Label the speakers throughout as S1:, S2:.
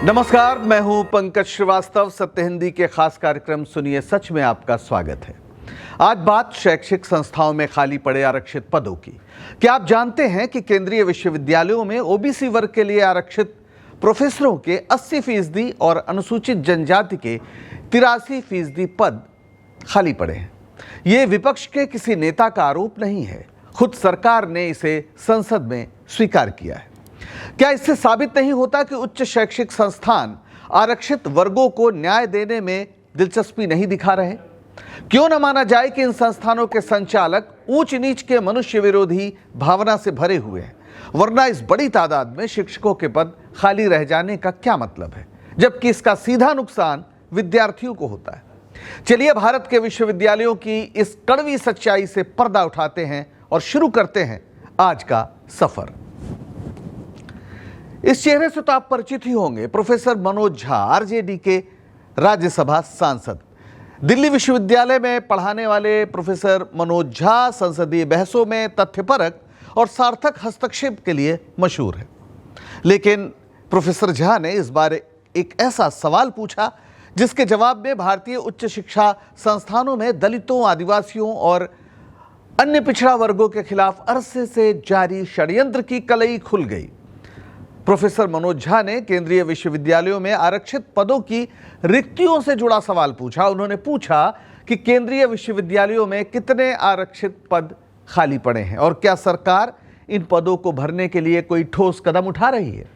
S1: नमस्कार, मैं हूं पंकज श्रीवास्तव। सत्य हिंदी के खास कार्यक्रम सुनिए सच में आपका स्वागत है। आज बात शैक्षिक संस्थाओं में खाली पड़े आरक्षित पदों की। क्या आप जानते हैं कि केंद्रीय विश्वविद्यालयों में ओबीसी वर्ग के लिए आरक्षित प्रोफेसरों के 80% और अनुसूचित जनजाति के 83% पद खाली पड़े हैं। ये विपक्ष के किसी नेता का आरोप नहीं है, खुद सरकार ने इसे संसद में स्वीकार किया है। क्या इससे साबित नहीं होता कि उच्च शैक्षिक संस्थान आरक्षित वर्गों को न्याय देने में दिलचस्पी नहीं दिखा रहे? क्यों न माना जाए कि इन संस्थानों के संचालक ऊंच नीच के मनुष्य विरोधी भावना से भरे हुए हैं, वरना इस बड़ी तादाद में शिक्षकों के पद खाली रह जाने का क्या मतलब है, जबकि इसका सीधा नुकसान विद्यार्थियों को होता है। चलिए भारत के विश्वविद्यालयों की इस कड़वी सच्चाई से पर्दा उठाते हैं और शुरू करते हैं आज का सफर। इस चेहरे से तो आप परिचित ही होंगे, प्रोफेसर मनोज झा, आरजेडी के राज्यसभा सांसद। दिल्ली विश्वविद्यालय में पढ़ाने वाले प्रोफेसर मनोज झा संसदीय बहसों में तथ्यपरक और सार्थक हस्तक्षेप के लिए मशहूर है। लेकिन प्रोफेसर झा ने इस बार एक ऐसा सवाल पूछा जिसके जवाब में भारतीय उच्च शिक्षा संस्थानों में दलितों, आदिवासियों और अन्य पिछड़ा वर्गों के खिलाफ अरसे से जारी षड्यंत्र की कलई खुल गई। प्रोफेसर मनोज झा ने केंद्रीय विश्वविद्यालयों में आरक्षित पदों की रिक्तियों से जुड़ा सवाल पूछा। उन्होंने पूछा कि केंद्रीय विश्वविद्यालयों में कितने आरक्षित पद खाली पड़े हैं और क्या सरकार इन पदों को भरने के लिए कोई ठोस कदम उठा रही है।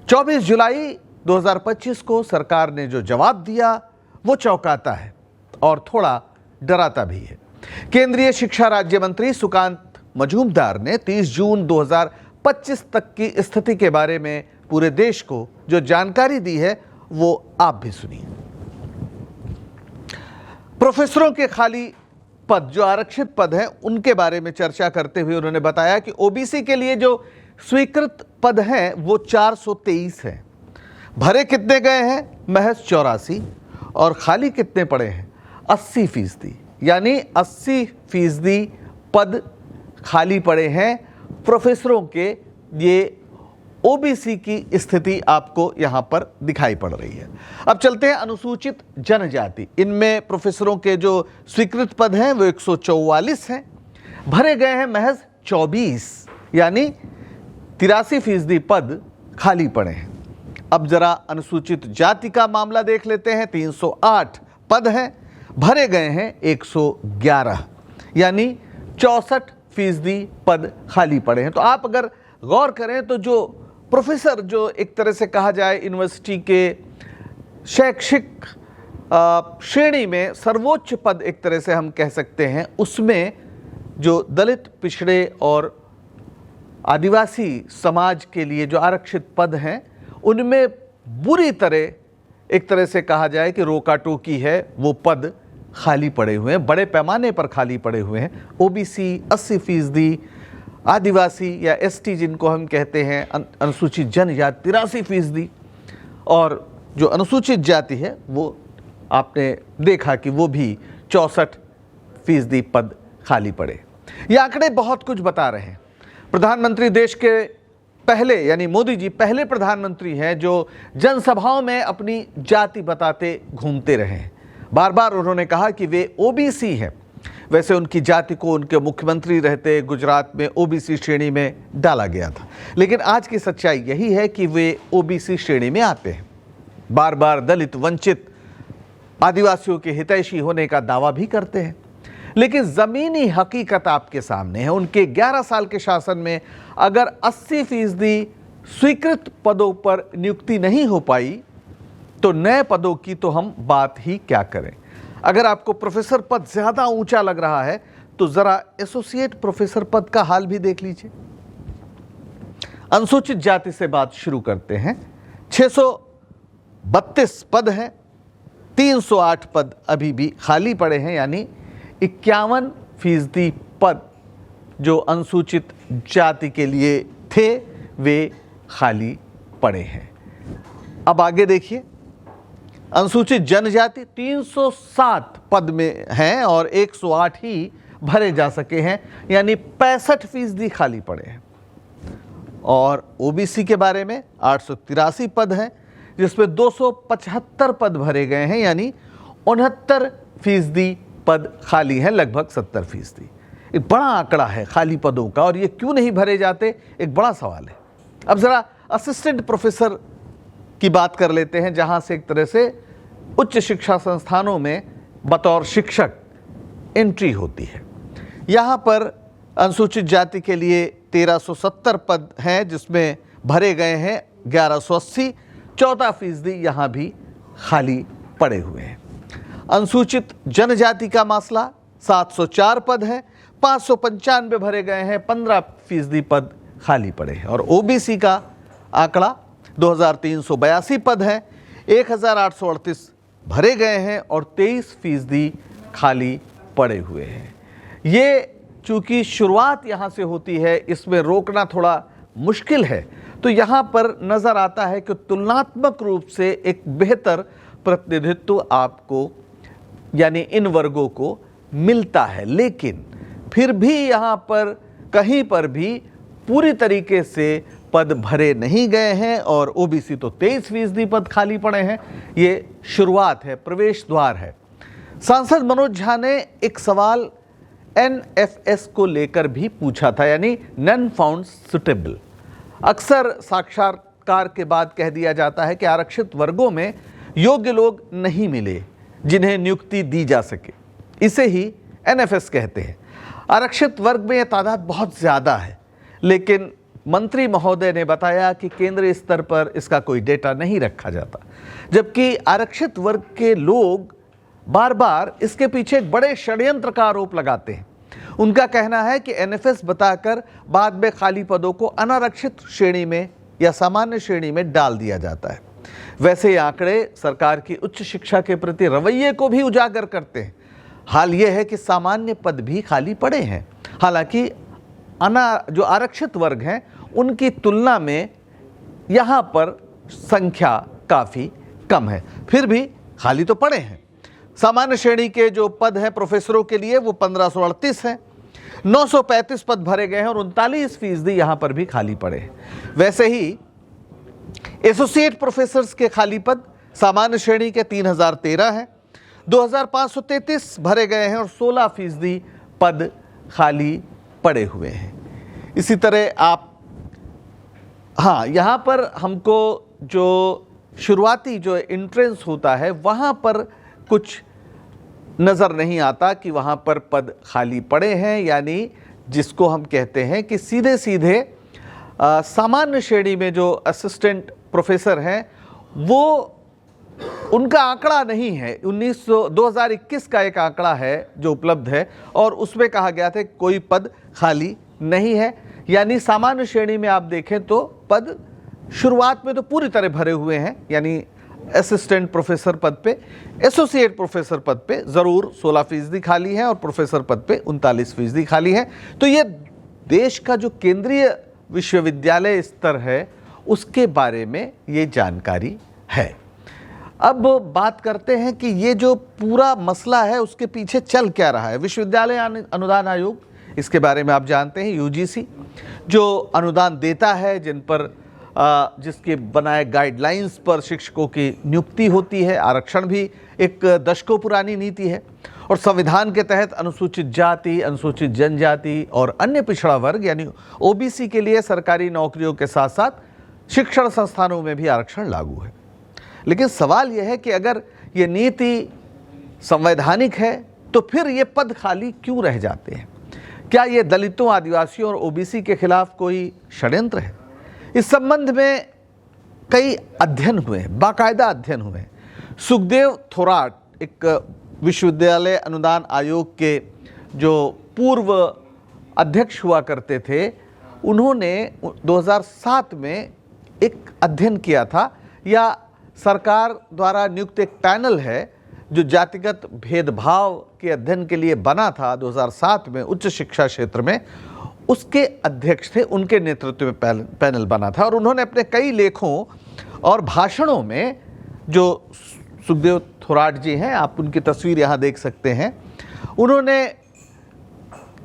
S1: 24 जुलाई 2025 को सरकार ने जो जवाब दिया वो चौंकाता है और थोड़ा डराता भी है। केंद्रीय शिक्षा राज्य मंत्री सुकांत मजूमदार ने 30 जून 2025 तक की स्थिति के बारे में पूरे देश को जो जानकारी दी है वो आप भी सुनिए। प्रोफेसरों के खाली पद, जो आरक्षित पद हैं, उनके बारे में चर्चा करते हुए उन्होंने बताया कि ओबीसी के लिए जो स्वीकृत पद हैं वो 423 हैं। भरे कितने गए हैं? महज 84। और खाली कितने पड़े हैं? 80%। यानी 80% पद खाली पड़े हैं प्रोफेसरों के। ये ओबीसी की स्थिति आपको यहां पर दिखाई पड़ रही है। अब चलते हैं अनुसूचित जनजाति। इनमें प्रोफेसरों के जो स्वीकृत पद हैं वो 144 हैं। भरे गए हैं महज 24, यानी 83% पद खाली पड़े हैं। अब जरा अनुसूचित जाति का मामला देख लेते हैं। 308 पद हैं, भरे गए हैं 111, यानी 64% पद खाली पड़े हैं। तो आप अगर गौर करें तो जो प्रोफेसर, जो एक तरह से कहा जाए यूनिवर्सिटी के शैक्षिक श्रेणी में सर्वोच्च पद एक तरह से हम कह सकते हैं, उसमें जो दलित, पिछड़े और आदिवासी समाज के लिए जो आरक्षित पद हैं उनमें बुरी तरह एक तरह से कहा जाए कि रोका टोकी है, वो पद खाली पड़े हुए हैं, बड़े पैमाने पर खाली पड़े हुए हैं। ओबीसी 80%, आदिवासी या एसटी जिनको हम कहते हैं, अनुसूचित जनजाति 83%, और जो अनुसूचित जाति है वो आपने देखा कि वो भी 64% पद खाली पड़े। ये आंकड़े बहुत कुछ बता रहे हैं। प्रधानमंत्री देश के पहले, यानी मोदी जी पहले प्रधानमंत्री हैं जो जनसभाओं में अपनी जाति बताते घूमते रहे हैं। बार बार उन्होंने कहा कि वे ओबीसी हैं। वैसे उनकी जाति को उनके मुख्यमंत्री रहते गुजरात में ओबीसी श्रेणी में डाला गया था, लेकिन आज की सच्चाई यही है कि वे ओबीसी श्रेणी में आते हैं। बार बार दलित, वंचित, आदिवासियों के हितैषी होने का दावा भी करते हैं, लेकिन जमीनी हकीकत आपके सामने है। उनके 11 साल के शासन में अगर 80% स्वीकृत पदों पर नियुक्ति नहीं हो पाई तो नए पदों की तो हम बात ही क्या करें। अगर आपको प्रोफेसर पद ज्यादा ऊंचा लग रहा है तो जरा एसोसिएट प्रोफेसर पद का हाल भी देख लीजिए। अनुसूचित जाति से बात शुरू करते हैं। 632 पद हैं, 308 पद अभी भी खाली पड़े हैं, यानी 51% पद जो अनुसूचित जाति के लिए थे वे खाली पड़े हैं। अब आगे देखिए, अनुसूचित जनजाति 307 पद में हैं और 108 ही भरे जा सके हैं, यानी 65% खाली पड़े हैं। और ओबीसी के बारे में 883 पद हैं जिसमें 275 पद भरे गए हैं, यानी 69% पद खाली हैं, लगभग 70%। एक बड़ा आंकड़ा है खाली पदों का, और ये क्यों नहीं भरे जाते, एक बड़ा सवाल है। अब ज़रा असिस्टेंट प्रोफेसर की बात कर लेते हैं, जहां से एक तरह से उच्च शिक्षा संस्थानों में बतौर शिक्षक एंट्री होती है। यहाँ पर अनुसूचित जाति के लिए 1370 पद हैं, जिसमें भरे गए हैं 1180, 14% यहाँ भी खाली पड़े हुए हैं। अनुसूचित जनजाति का मामला 704 पद है, 595 भरे गए हैं, 15% पद खाली पड़े हैं। और ओबीसी का आंकड़ा 2382 पद है, 1838 भरे गए हैं और 23% खाली पड़े हुए हैं। ये चूंकि शुरुआत यहाँ से होती है, इसमें रोकना थोड़ा मुश्किल है, तो यहाँ पर नज़र आता है कि तुलनात्मक रूप से एक बेहतर प्रतिनिधित्व आपको यानी इन वर्गों को मिलता है। लेकिन फिर भी यहाँ पर कहीं पर भी पूरी तरीके से पद भरे नहीं गए हैं, और ओबीसी तो 23% पद खाली पड़े हैं। ये शुरुआत है, प्रवेश द्वार है। सांसद मनोज झा ने एक सवाल एनएफएस को लेकर भी पूछा था, यानी नॉन फाउंड सुटेबल। अक्सर साक्षात्कार के बाद कह दिया जाता है कि आरक्षित वर्गों में योग्य लोग नहीं मिले जिन्हें नियुक्ति दी जा सके, इसे ही एनएफएस कहते हैं। आरक्षित वर्ग में यह तादाद बहुत ज़्यादा है, लेकिन मंत्री महोदय ने बताया कि केंद्रीय स्तर पर इसका कोई डेटा नहीं रखा जाता, जबकि आरक्षित वर्ग के लोग बार बार इसके पीछे एक बड़े षड्यंत्र का आरोप लगाते हैं। उनका कहना है कि एनएफएस बताकर बाद में खाली पदों को अनारक्षित श्रेणी में या सामान्य श्रेणी में डाल दिया जाता है। वैसे ये आंकड़े सरकार की उच्च शिक्षा के प्रति रवैये को भी उजागर करते हैं। हाल ये है कि सामान्य पद भी खाली पड़े हैं, हालांकि जो आरक्षित वर्ग हैं उनकी तुलना में यहाँ पर संख्या काफ़ी कम है, फिर भी खाली तो पड़े हैं। सामान्य श्रेणी के जो पद हैं प्रोफेसरों के लिए वो 1538 हैं, 935 पद भरे गए हैं और 39% यहाँ पर भी खाली पड़े हैं। वैसे ही एसोसिएट प्रोफेसर्स के खाली पद सामान्य श्रेणी के 3013 हैं, 2533 भरे गए हैं और 16% पद खाली पड़े हुए हैं। इसी तरह आप यहाँ पर हमको जो शुरुआती जो एंट्रेंस होता है वहाँ पर कुछ नज़र नहीं आता कि वहाँ पर पद खाली पड़े हैं, यानी जिसको हम कहते हैं कि सीधे सीधे सामान्य श्रेणी में जो असिस्टेंट प्रोफेसर हैं वो उनका आंकड़ा नहीं है। 2021 का एक आंकड़ा है जो उपलब्ध है और उसमें कहा गया था कोई पद खाली नहीं है, यानी सामान्य श्रेणी में आप देखें तो पद शुरुआत में तो पूरी तरह भरे हुए हैं, यानी असिस्टेंट प्रोफेसर पद पे, एसोसिएट प्रोफेसर पद पे ज़रूर 16% खाली है और प्रोफेसर पद पे 39% खाली है। तो ये देश का जो केंद्रीय विश्वविद्यालय स्तर है उसके बारे में ये जानकारी है। अब बात करते हैं कि ये जो पूरा मसला है उसके पीछे चल क्या रहा है। विश्वविद्यालय अनुदान आयोग, इसके बारे में आप जानते हैं, यूजीसी जो अनुदान देता है, जिन पर जिसके बनाए गाइडलाइंस पर शिक्षकों की नियुक्ति होती है। आरक्षण भी एक दशकों पुरानी नीति है और संविधान के तहत अनुसूचित जाति, अनुसूचित जनजाति और अन्य पिछड़ा वर्ग यानी ओबीसी के लिए सरकारी नौकरियों के साथ साथ शिक्षण संस्थानों में भी आरक्षण लागू है। लेकिन सवाल यह है कि अगर ये नीति संवैधानिक है तो फिर ये पद खाली क्यों रह जाते हैं? क्या ये दलितों, आदिवासियों और ओबीसी के खिलाफ कोई षड्यंत्र है? इस संबंध में कई अध्ययन हुए हैं, बाकायदा अध्ययन हुए हैं। सुखदेव थोराट, एक विश्वविद्यालय अनुदान आयोग के जो पूर्व अध्यक्ष हुआ करते थे, उन्होंने 2007 में एक अध्ययन किया था, या सरकार द्वारा नियुक्त एक पैनल है जो जातिगत भेदभाव के अध्ययन के लिए बना था 2007 में उच्च शिक्षा क्षेत्र में, उसके अध्यक्ष थे, उनके नेतृत्व में पैनल बना था। और उन्होंने अपने कई लेखों और भाषणों में, जो सुखदेव थोराट जी हैं, आप उनकी तस्वीर यहाँ देख सकते हैं, उन्होंने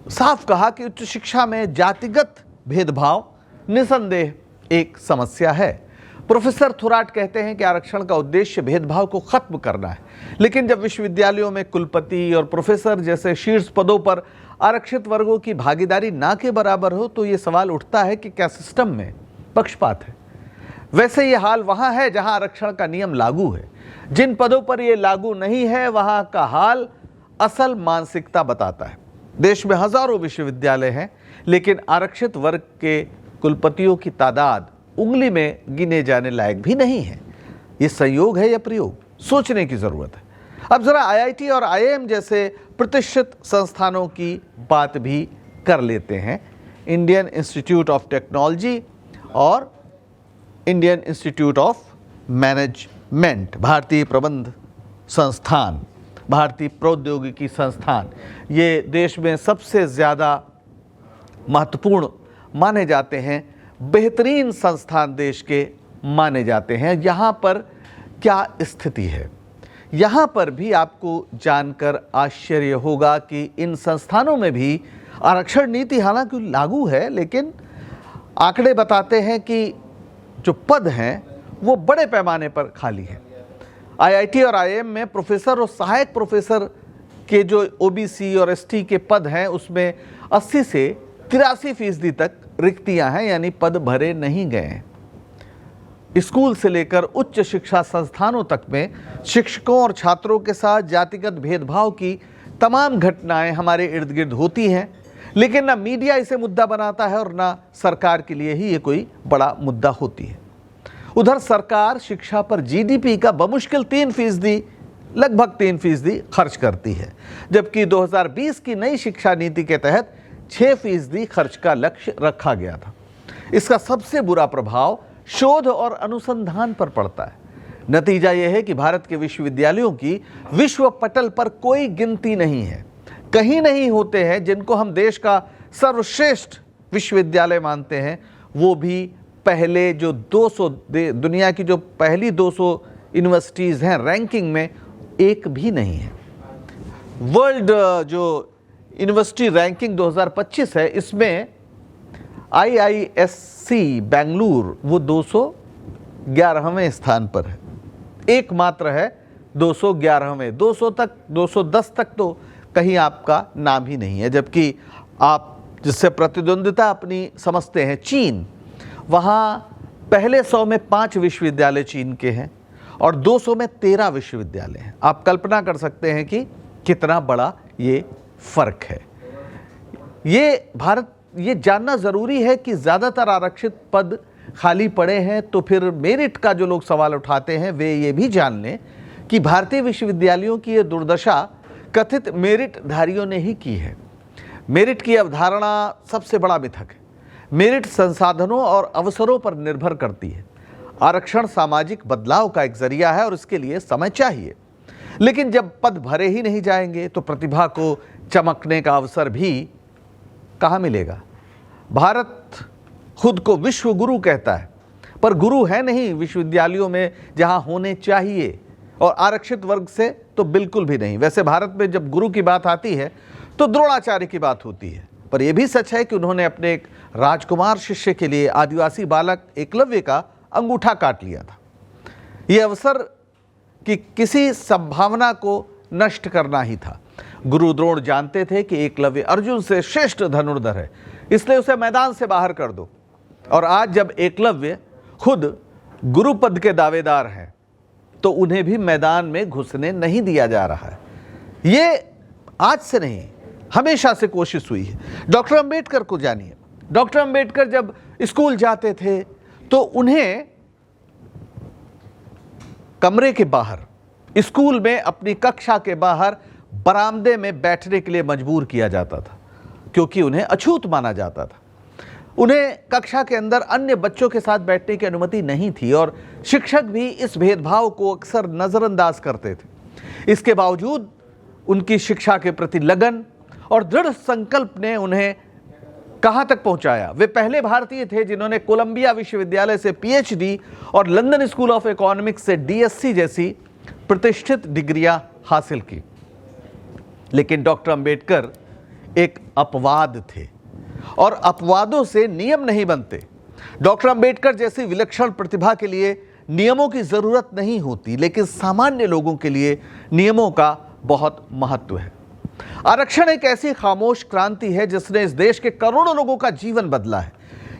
S1: साफ कहा कि उच्च शिक्षा में जातिगत भेदभाव निसंदेह एक समस्या है। प्रोफेसर थोराट कहते हैं कि आरक्षण का उद्देश्य भेदभाव को खत्म करना है, लेकिन जब विश्वविद्यालयों में कुलपति और प्रोफेसर जैसे शीर्ष पदों पर आरक्षित वर्गों की भागीदारी ना के बराबर हो तो ये सवाल उठता है कि क्या सिस्टम में पक्षपात है। वैसे ये हाल वहां है जहां आरक्षण का नियम लागू है। जिन पदों पर यह लागू नहीं है वहां का हाल असल मानसिकता बताता है। देश में हजारों विश्वविद्यालय हैं, लेकिन आरक्षित वर्ग के कुलपतियों की तादाद उंगली में गिने जाने लायक भी नहीं है। ये संयोग है या प्रयोग, सोचने की जरूरत है। अब जरा आईआईटी और आईआईएम जैसे प्रतिष्ठित संस्थानों की बात भी कर लेते हैं। इंडियन इंस्टीट्यूट ऑफ टेक्नोलॉजी और इंडियन इंस्टीट्यूट ऑफ मैनेजमेंट, भारतीय प्रबंध संस्थान, भारतीय प्रौद्योगिकी संस्थान, ये देश में सबसे ज़्यादा महत्वपूर्ण माने जाते हैं, बेहतरीन संस्थान देश के माने जाते हैं। यहाँ पर क्या स्थिति है, यहाँ पर भी आपको जानकर आश्चर्य होगा कि इन संस्थानों में भी आरक्षण नीति हालांकि लागू है, लेकिन आंकड़े बताते हैं कि जो पद हैं वो बड़े पैमाने पर खाली हैं। आईआईटी और आईआईएम में प्रोफेसर और सहायक प्रोफेसर के जो ओबीसी और एसटी के पद हैं उसमें 80 से 83% तक रिक्तियां हैं, यानी पद भरे नहीं गए हैं। स्कूल से लेकर उच्च शिक्षा संस्थानों तक में शिक्षकों और छात्रों के साथ जातिगत भेदभाव की तमाम घटनाएं हमारे इर्द गिर्द होती हैं, लेकिन ना मीडिया इसे मुद्दा बनाता है और ना सरकार के लिए ही ये कोई बड़ा मुद्दा होती है। उधर सरकार शिक्षा पर जीडीपी का बमुश्किल 3%, लगभग 3% खर्च करती है, जबकि 2020 की नई शिक्षा नीति के तहत 6% खर्च का लक्ष्य रखा गया था। इसका सबसे बुरा प्रभाव शोध और अनुसंधान पर पड़ता है। नतीजा यह है कि भारत के विश्वविद्यालयों की विश्व पटल पर कोई गिनती नहीं है। कहीं नहीं होते हैं जिनको हम देश का सर्वश्रेष्ठ विश्वविद्यालय मानते हैं, वो भी पहले जो 200 दुनिया की जो पहली 200 यूनिवर्सिटीज़ हैं रैंकिंग में एक भी नहीं है। वर्ल्ड जो यूनिवर्सिटी रैंकिंग 2025 है, इसमें IISc बेंगलुरु वो 211वें स्थान पर है, एकमात्र है 211वें। 200 तक 210 तक तो कहीं आपका नाम ही नहीं है। जबकि आप जिससे प्रतिद्वंदिता अपनी समझते हैं चीन, वहाँ पहले 100 में 5 विश्वविद्यालय चीन के हैं और 200 में 13 विश्वविद्यालय हैं। आप कल्पना कर सकते हैं कि कितना बड़ा ये फर्क है। ये जानना ज़रूरी है कि ज़्यादातर आरक्षित पद खाली पड़े हैं, तो फिर मेरिट का जो लोग सवाल उठाते हैं वे ये भी जान लें कि भारतीय विश्वविद्यालयों की ये दुर्दशा कथित मेरिटधारियों ने ही की है। मेरिट की अवधारणा सबसे बड़ा मिथक है। मेरिट संसाधनों और अवसरों पर निर्भर करती है। आरक्षण सामाजिक बदलाव का एक जरिया है और इसके लिए समय चाहिए, लेकिन जब पद भरे ही नहीं जाएंगे तो प्रतिभा को चमकने का अवसर भी कहाँ मिलेगा। भारत खुद को विश्व गुरु कहता है, पर गुरु है नहीं विश्वविद्यालयों में जहाँ होने चाहिए, और आरक्षित वर्ग से तो बिल्कुल भी नहीं। वैसे भारत में जब गुरु की बात आती है तो द्रोणाचार्य की बात होती है, पर यह भी सच है कि उन्होंने अपने एक राजकुमार शिष्य के लिए आदिवासी बालक एकलव्य का अंगूठा काट लिया था। यह अवसर की किसी संभावना को नष्ट करना ही था। गुरु द्रोण जानते थे कि एकलव्य अर्जुन से श्रेष्ठ धनुर्धर है, इसलिए उसे मैदान से बाहर कर दो। और आज जब एकलव्य खुद गुरु पद के दावेदार हैं तो उन्हें भी मैदान में घुसने नहीं दिया जा रहा है। ये आज से नहीं, हमेशा से कोशिश हुई है। डॉक्टर अंबेडकर को जानिए। डॉक्टर अंबेडकर जब स्कूल जाते थे तो उन्हें कमरे के बाहर, स्कूल में अपनी कक्षा के बाहर बरामदे में बैठने के लिए मजबूर किया जाता था, क्योंकि उन्हें अछूत माना जाता था। उन्हें कक्षा के अंदर अन्य बच्चों के साथ बैठने की अनुमति नहीं थी और शिक्षक भी इस भेदभाव को अक्सर नज़रअंदाज करते थे। इसके बावजूद उनकी शिक्षा के प्रति लगन और दृढ़ संकल्प ने उन्हें कहां तक पहुंचाया। वे पहले भारतीय थे जिन्होंने कोलंबिया विश्वविद्यालय से पीएचडी और लंदन स्कूल ऑफ इकोनॉमिक्स से डीएससी जैसी प्रतिष्ठित डिग्रियां हासिल की। लेकिन डॉक्टर अंबेडकर एक अपवाद थे और अपवादों से नियम नहीं बनते। डॉक्टर अंबेडकर जैसी विलक्षण प्रतिभा के लिए नियमों की जरूरत नहीं होती, लेकिन सामान्य लोगों के लिए नियमों का बहुत महत्व है। आरक्षण एक ऐसी खामोश क्रांति है जिसने इस देश के करोड़ों लोगों का जीवन बदला है।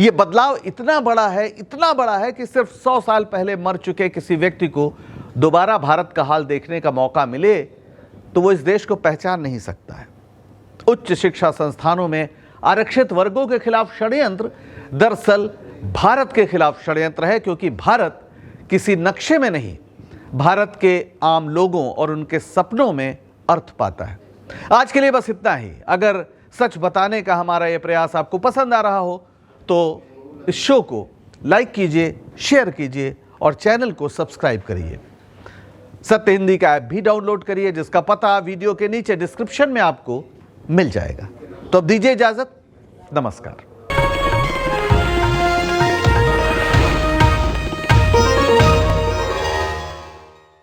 S1: यह बदलाव इतना बड़ा है कि सिर्फ 100 साल पहले मर चुके किसी व्यक्ति को दोबारा भारत का हाल देखने का मौका मिले तो वो इस देश को पहचान नहीं सकता है। उच्च शिक्षा संस्थानों में आरक्षित वर्गों के खिलाफ षड्यंत्र दरअसल भारत के खिलाफ षड्यंत्र है, क्योंकि भारत किसी नक्शे में नहीं, भारत के आम लोगों और उनके सपनों में अर्थ पाता है। आज के लिए बस इतना ही। अगर सच बताने का हमारा यह प्रयास आपको पसंद आ रहा हो तो इस शो को लाइक कीजिए, शेयर कीजिए और चैनल को सब्सक्राइब करिए। सत्य हिंदी का ऐप भी डाउनलोड करिए, जिसका पता वीडियो के नीचे डिस्क्रिप्शन में आपको मिल जाएगा। तो अब दीजिए इजाजत। नमस्कार।